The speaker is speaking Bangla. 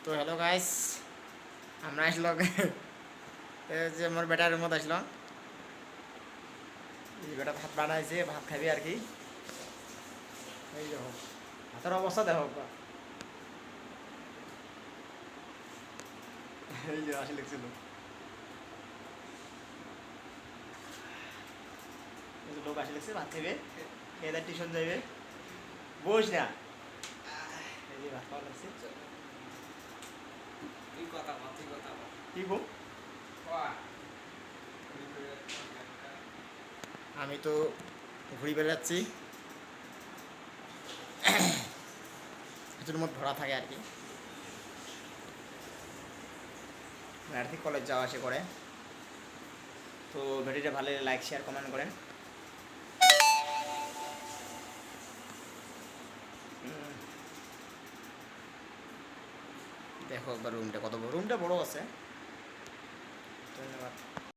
তো হ্যালো গাইস, আমরা আসলো যে মোর বেটার রুমত আসলো। এই বেটা ভাত বানাইছে, ভাত খাবি আর কি। এই দেখো ভাতের অবস্থা দেখো। এই যে আসি লিখছিল, এই যে লোক আসি লিখছে ভাত খাবে, এদের টিউশন যাবে। বস না, এই যে ভাত খাওয়া লাগছে। কি গো, আমি তো ঘুরি বেড়াচ্ছি, কিছুর মধ্যে ধরা থাকে আর কি। আর্থিক কলেজ যাওয়া আসে করে। তো ভিডিওটা ভালো লাগলে লাইক শেয়ার কমেন্ট করেন। দেখো একবার রুমটা কত বড়, রুমটা বড় আছে। ধন্যবাদ।